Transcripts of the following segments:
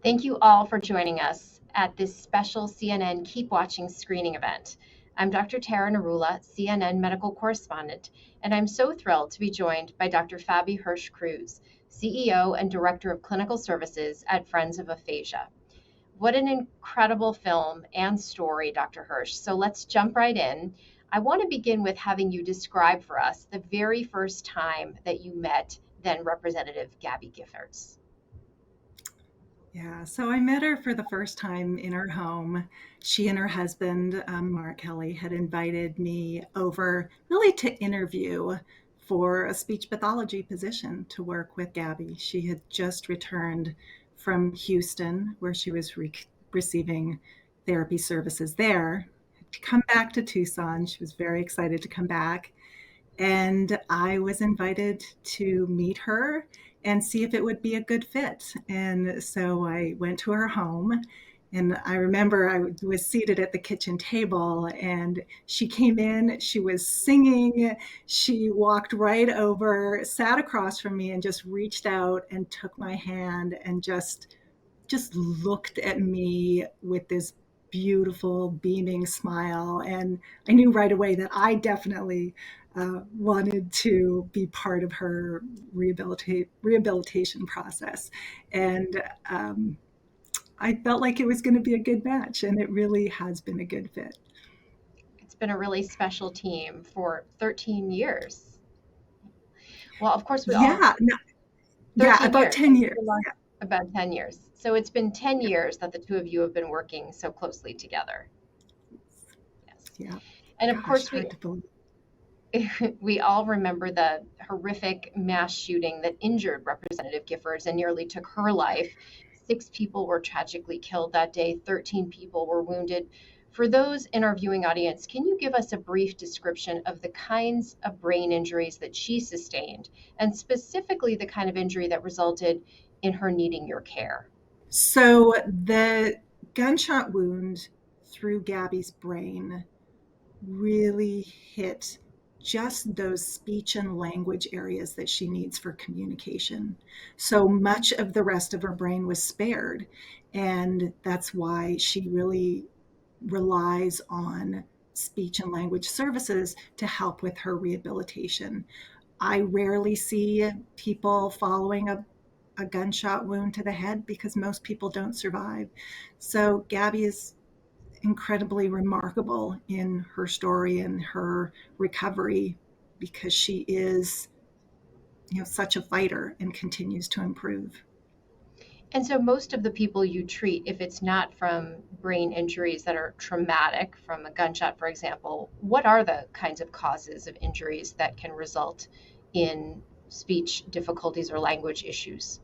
Thank you all for joining us at this special CNN Keep Watching screening event. I'm Dr. Tara Narula, CNN medical correspondent, and I'm so thrilled to be joined by Dr. Fabi Hirsch-Cruz, CEO and Director of Clinical Services at Friends of Aphasia. What an incredible film and story, Dr. Hirsch. So let's jump right in. I want to begin with having you describe for us the very first time that you met then Representative Gabby Giffords. Yeah, so I met her for the first time in her home. She and her husband, Mark Kelly, had invited me over really to interview for a speech pathology position to work with Gabby. She had just returned from Houston, where she was receiving therapy services there, to come back to Tucson. She was very excited to come back. And I was invited to meet her and see if it would be a good fit. And so I went to her home. And I remember I was seated at the kitchen table and she came in, she was singing, she walked right over, sat across from me and just reached out and took my hand and just looked at me with this beautiful beaming smile. And I knew right away that I definitely wanted to be part of her rehabilitation process. And I felt like it was going to be a good match, and it really has been a good fit. It's been a really special team for 13 years. Well, of course, we all Yeah, no, yeah, 13 about years, 10 years. about 10 years. So it's been 10 years that the two of you have been working so closely together. Yes. Yeah, And of gosh, course, we hard to believe. we all remember the horrific mass shooting that injured Representative Giffords and nearly took her life. 6 people were tragically killed that day, 13 people were wounded. For those in our viewing audience, can you give us a brief description of the kinds of brain injuries that she sustained, and specifically the kind of injury that resulted in her needing your care? So the gunshot wound through Gabby's brain really hit just those speech and language areas that she needs for communication. So much of the rest of her brain was spared. And that's why she really relies on speech and language services to help with her rehabilitation. I rarely see people following a gunshot wound to the head because most people don't survive. So Gabby is incredibly remarkable in her story and her recovery because she is, such a fighter and continues to improve. And so, most of the people you treat, if it's not from brain injuries that are traumatic, from a gunshot, for example, what are the kinds of causes of injuries that can result in speech difficulties or language issues?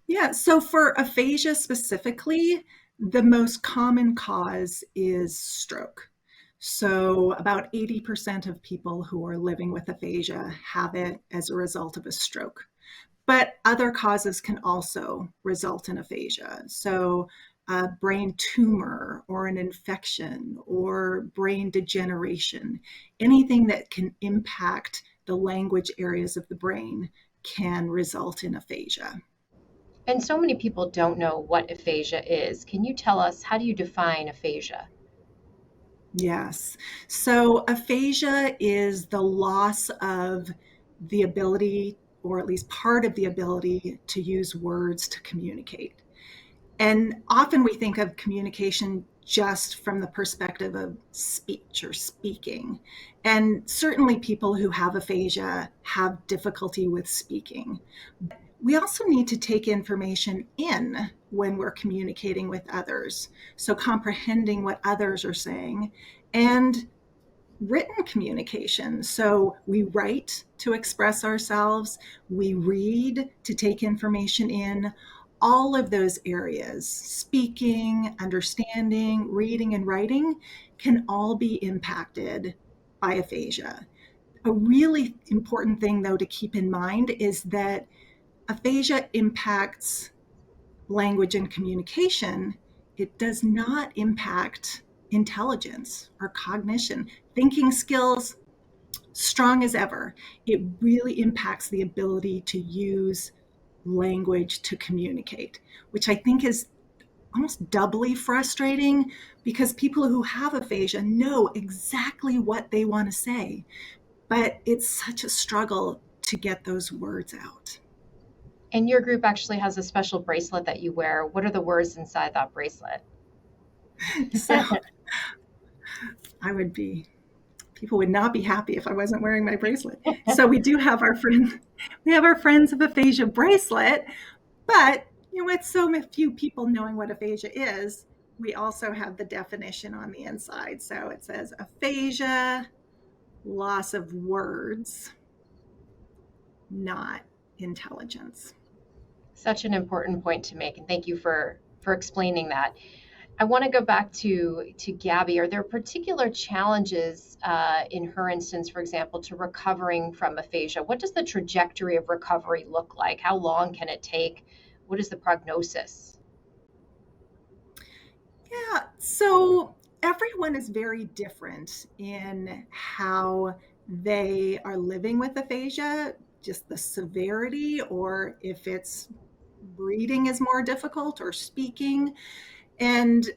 Yeah, so for aphasia specifically, the most common cause is stroke. So about 80% of people who are living with aphasia have it as a result of a stroke. But other causes can also result in aphasia. So a brain tumor or an infection or brain degeneration, anything that can impact the language areas of the brain can result in aphasia. And so many people don't know what aphasia is. Can you tell us, how do you define aphasia? Yes. So aphasia is the loss of the ability, or at least part of the ability, to use words to communicate. And often we think of communication just from the perspective of speech or speaking. And certainly people who have aphasia have difficulty with speaking. We also need to take information in when we're communicating with others. So comprehending what others are saying and written communication. So we write to express ourselves, we read to take information in. All of those areas, speaking, understanding, reading, and writing, can all be impacted by aphasia. A really important thing, though, to keep in mind is that aphasia impacts language and communication. It does not impact intelligence or cognition. Thinking skills, strong as ever. It really impacts the ability to use language to communicate, which I think is almost doubly frustrating because people who have aphasia know exactly what they want to say, but it's such a struggle to get those words out. And your group actually has a special bracelet that you wear. What are the words inside that bracelet? So people would not be happy if I wasn't wearing my bracelet. So we do have we have our Friends of Aphasia bracelet, but with so few people knowing what aphasia is, we also have the definition on the inside. So it says aphasia, loss of words, not intelligence. Such an important point to make, and thank you for explaining that. I want to go back to Gabby. Are there particular challenges in her instance, for example, to recovering from aphasia? What does the trajectory of recovery look like? How long can it take? What is the prognosis? Yeah, so everyone is very different in how they are living with aphasia, just the severity, or if it's reading is more difficult or speaking. And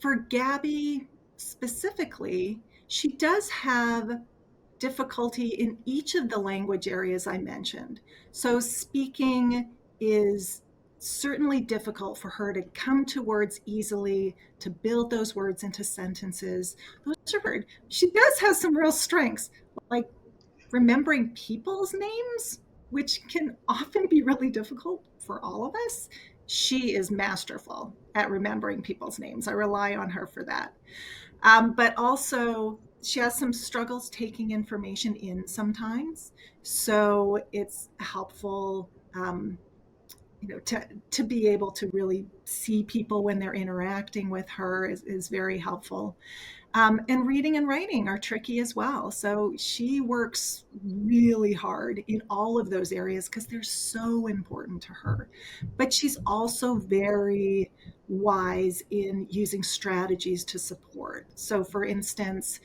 for Gabby specifically, she does have difficulty in each of the language areas I mentioned. So speaking is certainly difficult for her to come to words easily, to build those words into sentences. Those are hard. She does have some real strengths, like remembering people's names, which can often be really difficult for all of us. She is masterful at remembering people's names. I rely on her for that. But also, she has some struggles taking information in sometimes. So it's helpful, to be able to really see people when they're interacting with her is very helpful. And reading and writing are tricky as well. So she works really hard in all of those areas because they're so important to her. But she's also very wise in using strategies to support. So, for instance,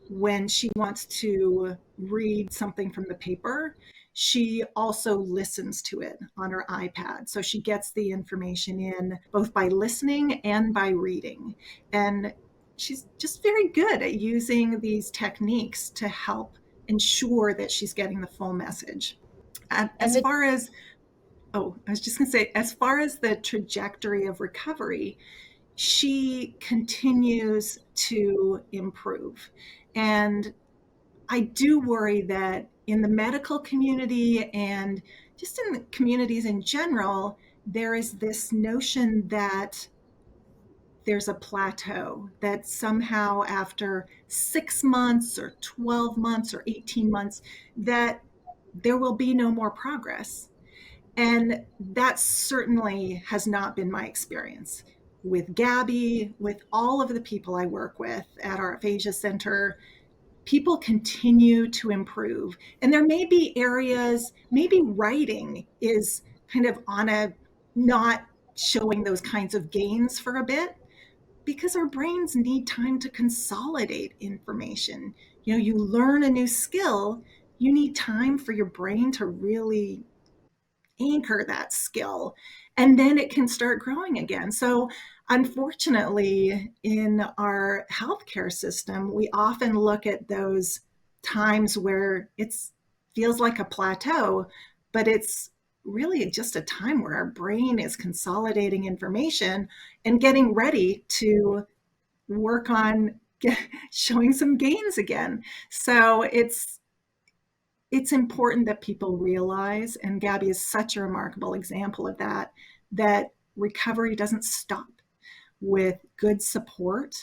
when she wants to read something from the paper, she also listens to it on her iPad. So she gets the information in both by listening and by reading. And she's just very good at using these techniques to help ensure that she's getting the full message. As far as, I was just going to say, as far as the trajectory of recovery, she continues to improve. And I do worry that in the medical community and just in the communities in general, there is this notion that there's a plateau, that somehow after 6 months or 12 months or 18 months, that there will be no more progress. And that certainly has not been my experience. With Gabby, with all of the people I work with at our aphasia center, people continue to improve. And there may be areas, maybe writing is kind of on a not showing those kinds of gains for a bit, because our brains need time to consolidate information. You learn a new skill, you need time for your brain to really anchor that skill, and then it can start growing again. So unfortunately, in our healthcare system, we often look at those times where it feels like a plateau, but it's really just a time where our brain is consolidating information and getting ready to work on showing some gains again. So it's important that people realize, and Gabby is such a remarkable example of that, that recovery doesn't stop. With good support,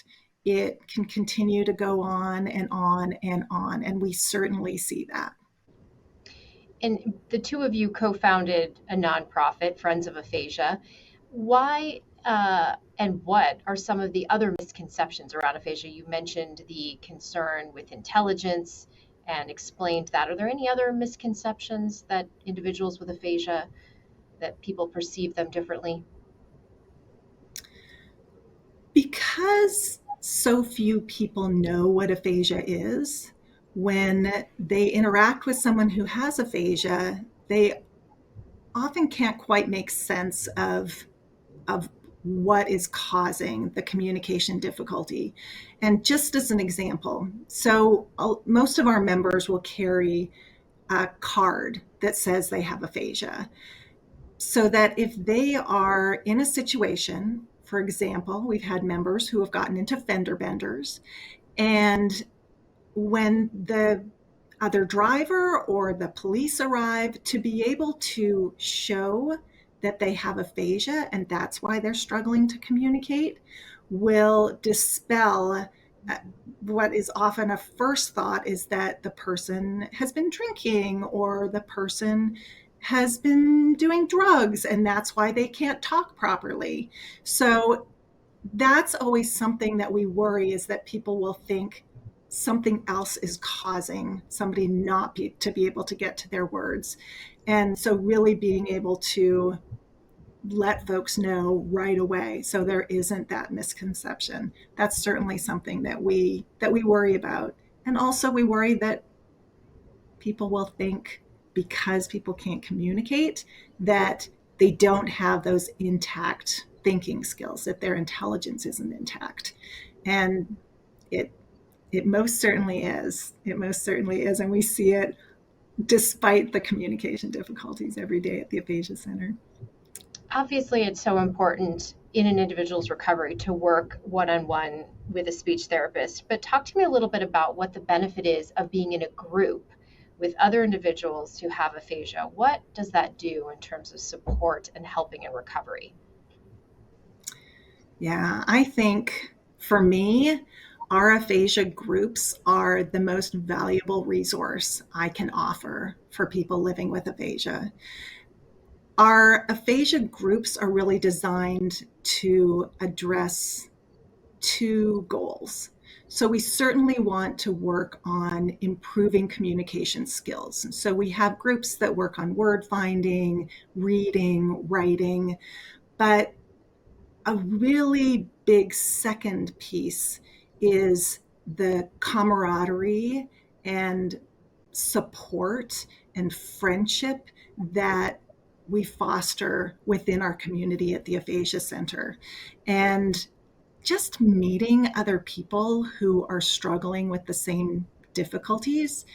it can continue to go on and on and on, and we certainly see that. And the two of you co-founded a nonprofit, Friends of Aphasia. Why and what are some of the other misconceptions around aphasia? You mentioned the concern with intelligence and explained that. Are there any other misconceptions that individuals with aphasia, that people perceive them differently? Because so few people know what aphasia is, when they interact with someone who has aphasia, they often can't quite make sense of what is causing the communication difficulty. And just as an example, so most of our members will carry a card that says they have aphasia, so that if they are in a situation, for example, we've had members who have gotten into fender benders, and when the other driver or the police arrive, to be able to show that they have aphasia and that's why they're struggling to communicate will dispel what is often a first thought is that the person has been drinking or the person has been doing drugs and that's why they can't talk properly. So that's always something that we worry, is that people will think something else is causing somebody not to be able to get to their words. And so really being able to let folks know right away so there isn't that misconception. That's certainly something that we worry about. And also we worry that people will think, because people can't communicate, that they don't have those intact thinking skills, that their intelligence isn't intact. And it most certainly is. It most certainly is. And we see it despite the communication difficulties every day at the Aphasia Center. Obviously, it's so important in an individual's recovery to work one-on-one with a speech therapist. But talk to me a little bit about what the benefit is of being in a group with other individuals who have aphasia. What does that do in terms of support and helping in recovery? Yeah, I think for me, our aphasia groups are the most valuable resource I can offer for people living with aphasia. Our aphasia groups are really designed to address two goals. So we certainly want to work on improving communication skills. So we have groups that work on word finding, reading, writing, but a really big second piece is the camaraderie and support and friendship that we foster within our community at the Aphasia Center. And just meeting other people who are struggling with the same difficulties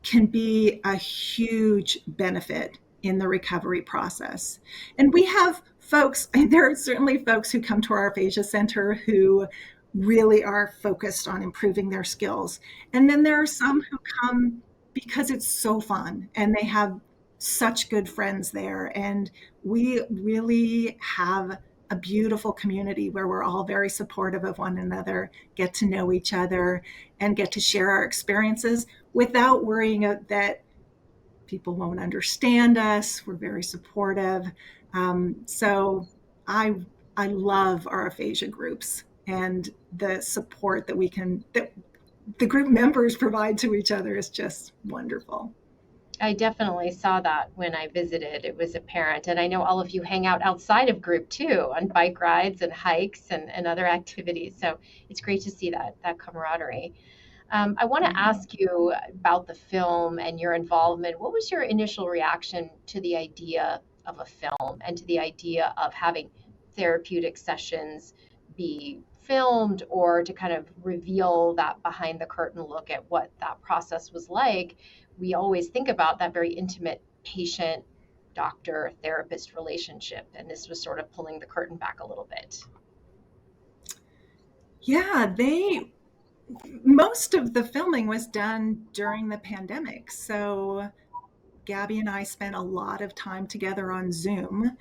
can be a huge benefit in the recovery process. And we have folks, there are certainly folks who come to our Aphasia Center who really are focused on improving their skills. And then there are some who come because it's so fun and they have such good friends there. And we really have a beautiful community where we're all very supportive of one another, get to know each other, and get to share our experiences without worrying that people won't understand us. We're very supportive. So I love our aphasia groups and the support that the group members provide to each other is just wonderful. I definitely saw that when I visited. It was apparent. And I know all of you hang out outside of group too on bike rides and hikes and other activities. So it's great to see that camaraderie. I want to ask you about the film and your involvement. What was your initial reaction to the idea of a film and to the idea of having therapeutic sessions be filmed, or to kind of reveal that behind the curtain look at what that process was like? We always think about that very intimate patient doctor therapist relationship, and this was sort of pulling the curtain back a little bit. Yeah, most of the filming was done during the pandemic. So Gabby and I spent a lot of time together on Zoom,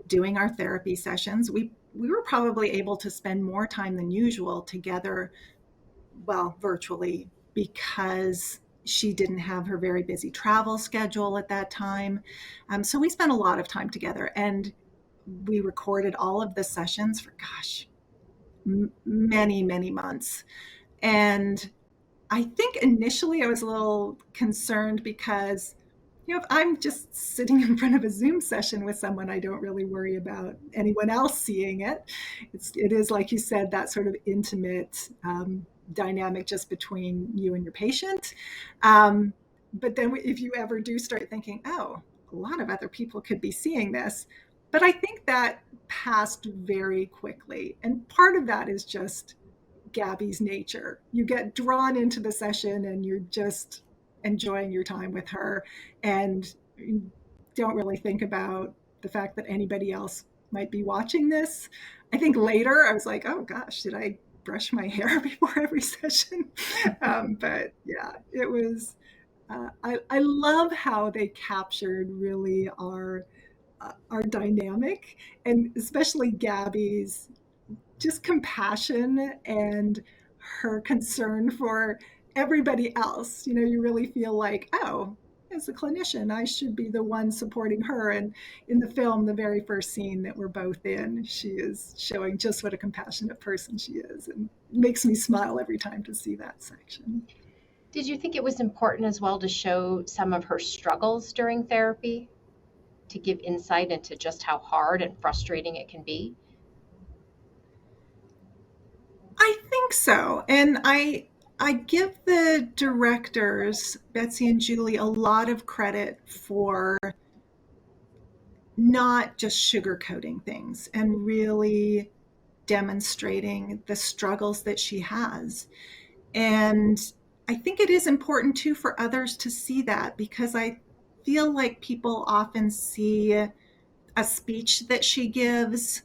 doing our therapy sessions. We were probably able to spend more time than usual together, well, virtually, because she didn't have her very busy travel schedule at that time. So we spent a lot of time together, and we recorded all of the sessions for, gosh, many, many months. And I think initially I was a little concerned because, if I'm just sitting in front of a Zoom session with someone, I don't really worry about anyone else seeing it. It is, like you said, that sort of intimate dynamic just between you and your patient. But then if you ever do start thinking, oh, a lot of other people could be seeing this. But I think that passed very quickly. And part of that is just Gabby's nature. You get drawn into the session and you're just enjoying your time with her and don't really think about the fact that anybody else might be watching this. I think later I was like, oh gosh, did I brush my hair before every session? But yeah, it was. I love how they captured really our dynamic, and especially Gabby's just compassion and her concern for everybody else. You know, you really feel like, oh, as a clinician, I should be the one supporting her. And in the film, the very first scene that we're both in, she is showing just what a compassionate person she is, and it makes me smile every time to see that section. Did you think it was important as well to show some of her struggles during therapy to give insight into just how hard and frustrating it can be? I think so. And I give the directors, Betsy and Julie, a lot of credit for not just sugarcoating things and really demonstrating the struggles that she has. And I think it is important too for others to see that, because I feel like people often see a speech that she gives,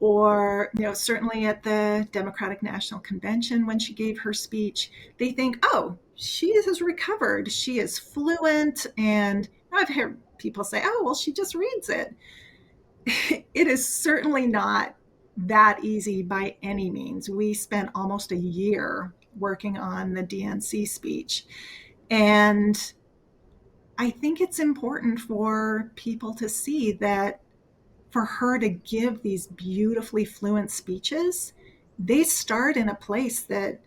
or certainly at the Democratic National Convention when she gave her speech, they think, oh, she has recovered, she is fluent. And I've heard people say, oh, well, she just reads it. It is certainly not that easy by any means. We spent almost a year working on the DNC speech, and I think it's important for people to see that for her to give these beautifully fluent speeches, they start in a place that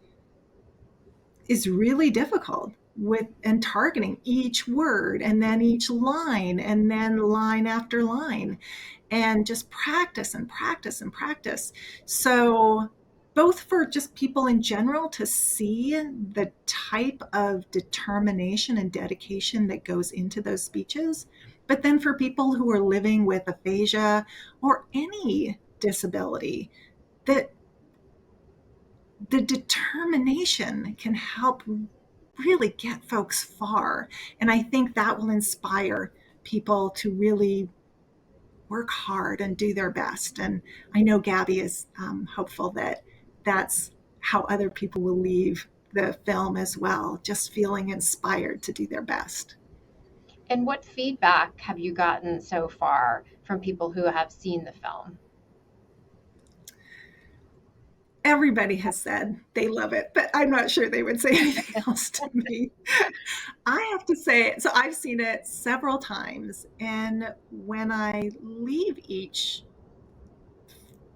is really difficult, with and targeting each word and then each line and then line after line, and just practice and practice and practice. So both for just people in general to see the type of determination and dedication that goes into those speeches, but then for people who are living with aphasia or any disability, that the determination can help really get folks far. And I think that will inspire people to really work hard and do their best. And I know Gabby is hopeful that that's how other people will leave the film as well, just feeling inspired to do their best. And what feedback have you gotten so far from people who have seen the film? Everybody has said they love it, but I'm not sure they would say anything else to me. I have to say, so I've seen it several times, and when I leave each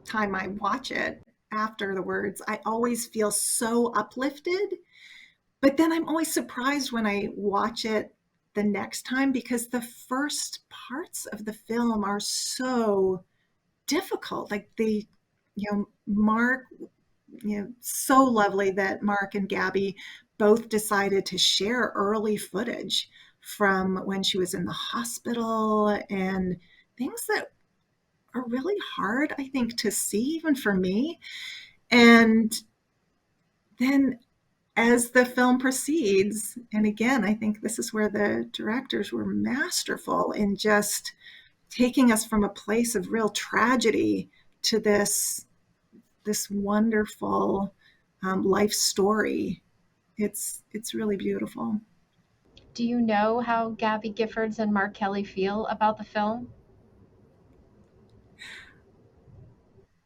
time I watch it after the words, I always feel so uplifted. But then I'm always surprised when I watch it the next time, because the first parts of the film are so difficult. Like Mark, so lovely that Mark and Gabby both decided to share early footage from when she was in the hospital, and things that are really hard, I think, to see, even for me. And then as the film proceeds, and again, I think this is where the directors were masterful in just taking us from a place of real tragedy to this wonderful life story. It's really beautiful. Do you know how Gabby Giffords and Mark Kelly feel about the film?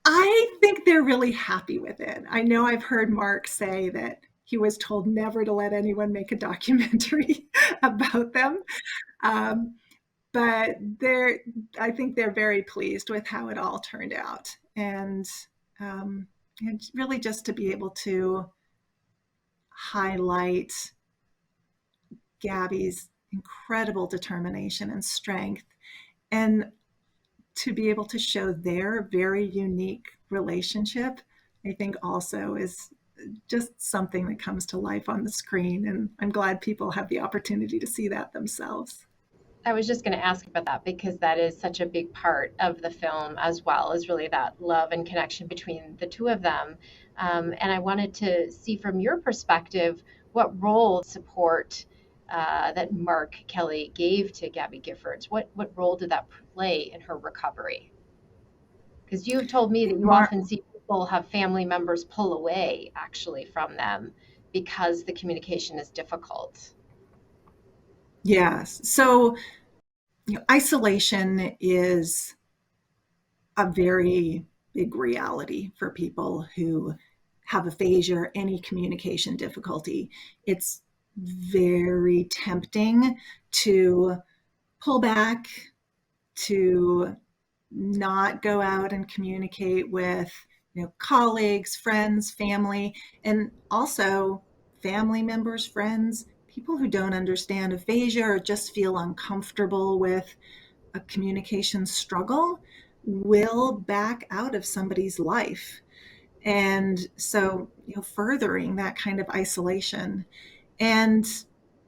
I think they're really happy with it. I know I've heard Mark say that he was told never to let anyone make a documentary about them. Um, but I think they're very pleased with how it all turned out. Um, and really just to be able to highlight Gabby's incredible determination and strength, and to be able to show their very unique relationship, I think also is just something that comes to life on the screen. And I'm glad people have the opportunity to see that themselves. I was just going to ask about that because that is such a big part of the film as well, is really that love and connection between the two of them. And I wanted to see from your perspective what role support that Mark Kelly gave to Gabby Giffords. What role did that play in her recovery? Because you've told me that you Mar- often see people have family members pull away actually from them because the communication is difficult. yes. So, isolation is a very big reality for people who have aphasia or any communication difficulty. It's very tempting to pull back, to not go out and communicate with colleagues, friends, family, and also family members, friends, people who don't understand aphasia or just feel uncomfortable with a communication struggle will back out of somebody's life. And so, furthering that kind of isolation. And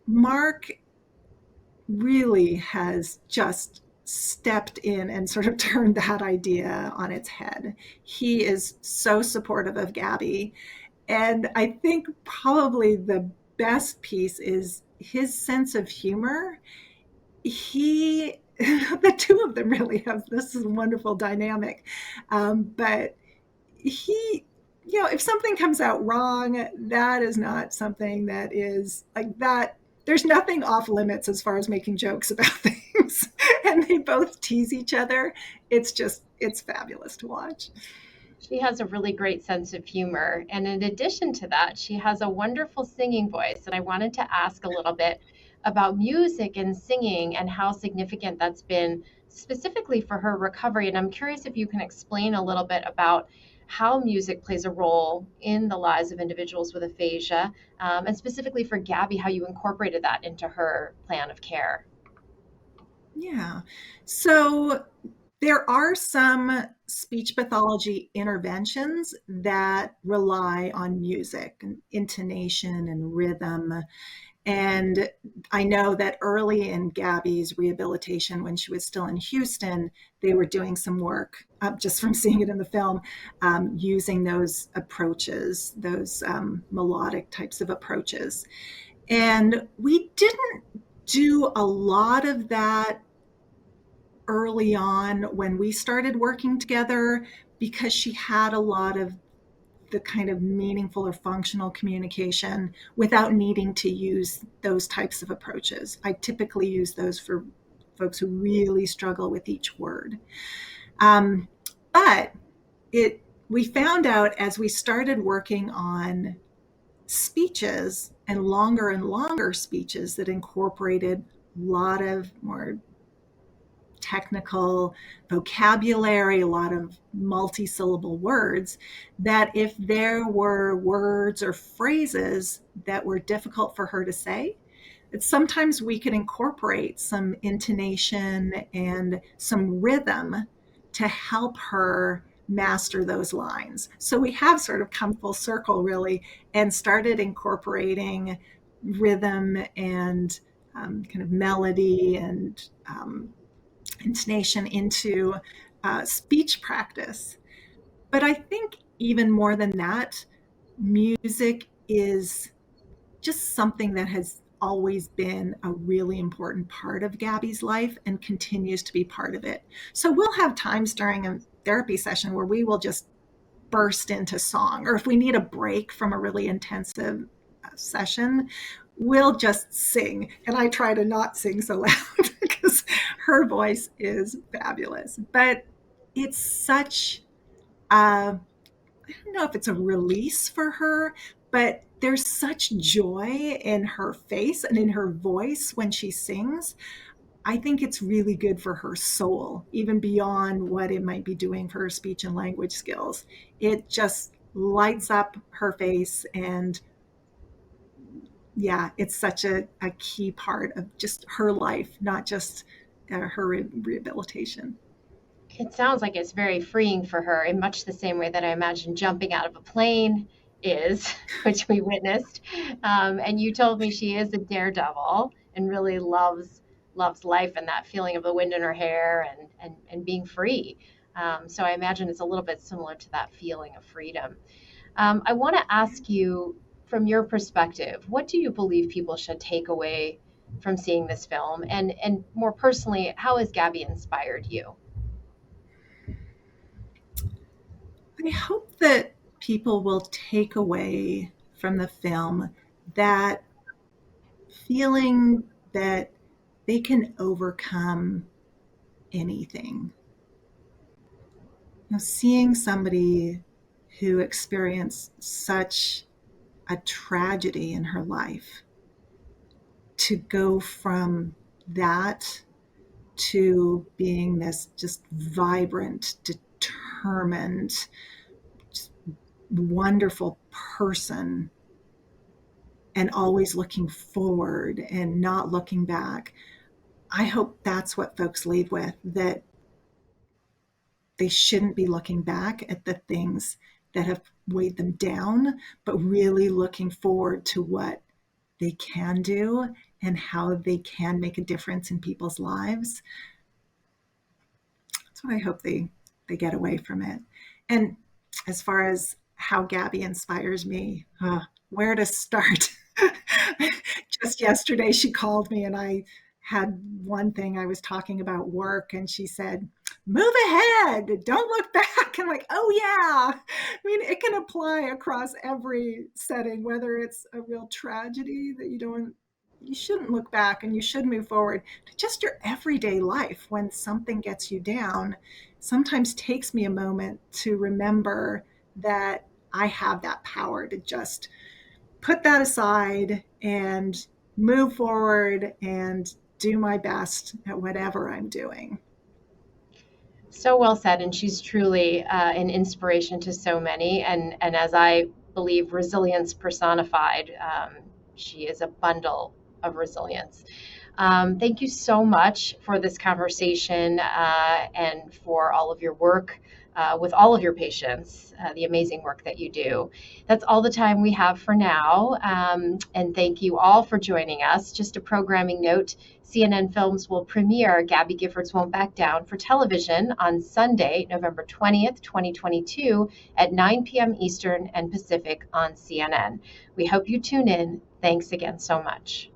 Mark really has just stepped in and sort of turned that idea on its head. He is so supportive of Gabby. And I think probably the best piece is his sense of humor. The two of them really have this wonderful dynamic. But he, if something comes out wrong, that is not something that is like that. There's nothing off limits as far as making jokes about things. And they both tease each other. It's fabulous to watch. She has a really great sense of humor. And in addition to that, she has a wonderful singing voice. And I wanted to ask a little bit about music and singing and how significant that's been specifically for her recovery. And I'm curious if you can explain a little bit about how music plays a role in the lives of individuals with aphasia, and specifically for Gabby, how you incorporated that into her plan of care. Yeah. So there are some speech pathology interventions that rely on music and intonation and rhythm. And I know that early in Gabby's rehabilitation, when she was still in Houston, they were doing some work, just from seeing it in the film, using those approaches, those melodic types of approaches. And we didn't do a lot of that early on when we started working together because she had a lot of the kind of meaningful or functional communication without needing to use those types of approaches. I typically use those for folks who really struggle with each word. Um, but we found out as we started working on speeches and longer speeches that incorporated a lot of more technical vocabulary, a lot of multi-syllable words, that if there were words or phrases that were difficult for her to say, that sometimes we could incorporate some intonation and some rhythm to help her master those lines. So we have sort of come full circle, really, and started incorporating rhythm and kind of melody and intonation into speech practice. But I think even more than that, music is just something that has always been a really important part of Gabby's life and continues to be part of it. So we'll have times during a therapy session where we will just burst into song, or if we need a break from a really intensive session, we'll just sing. And I try to not sing so loud because her voice is fabulous. But it's such a, I don't know if it's a release for her, but there's such joy in her face and in her voice when she sings. I think it's really good for her soul, even beyond what it might be doing for her speech and language skills. It just lights up her face. And yeah, it's such a key part of just her life, not just her rehabilitation. It sounds like it's very freeing for her in much the same way that I imagine jumping out of a plane is, which we witnessed. And you told me she is a daredevil and really loves loves life and that feeling of the wind in her hair and being free. So I imagine it's a little bit similar to that feeling of freedom. I want to ask you, from your perspective, what do you believe people should take away from seeing this film? And more personally, how has Gabby inspired you? I hope that people will take away from the film that feeling that they can overcome anything. Seeing somebody who experienced such a tragedy in her life to go from that to being this just vibrant, determined, just wonderful person and always looking forward and not looking back. I hope that's what folks leave with, that they shouldn't be looking back at the things that have weighed them down, but really looking forward to what they can do and how they can make a difference in people's lives. That's what I hope they get away from it. And as far as how Gabby inspires me, where to start? Just yesterday, she called me and I had one thing I was talking about work, and she said, "Move ahead, don't look back." I'm like, oh yeah. I mean, it can apply across every setting, whether it's a real tragedy that you shouldn't look back and you should move forward, to just your everyday life. When something gets you down, sometimes takes me a moment to remember that I have that power to just put that aside and move forward and do my best at whatever I'm doing. So well said, and she's truly an inspiration to so many. And as I believe, resilience personified. She is a bundle of resilience. Thank you so much for this conversation and for all of your work with all of your patients, the amazing work that you do. That's all the time we have for now. And thank you all for joining us. Just a programming note: CNN Films will premiere Gabby Giffords Won't Back Down for television on Sunday, November 20th, 2022 at 9 p.m. Eastern and Pacific on CNN. We hope you tune in. Thanks again so much.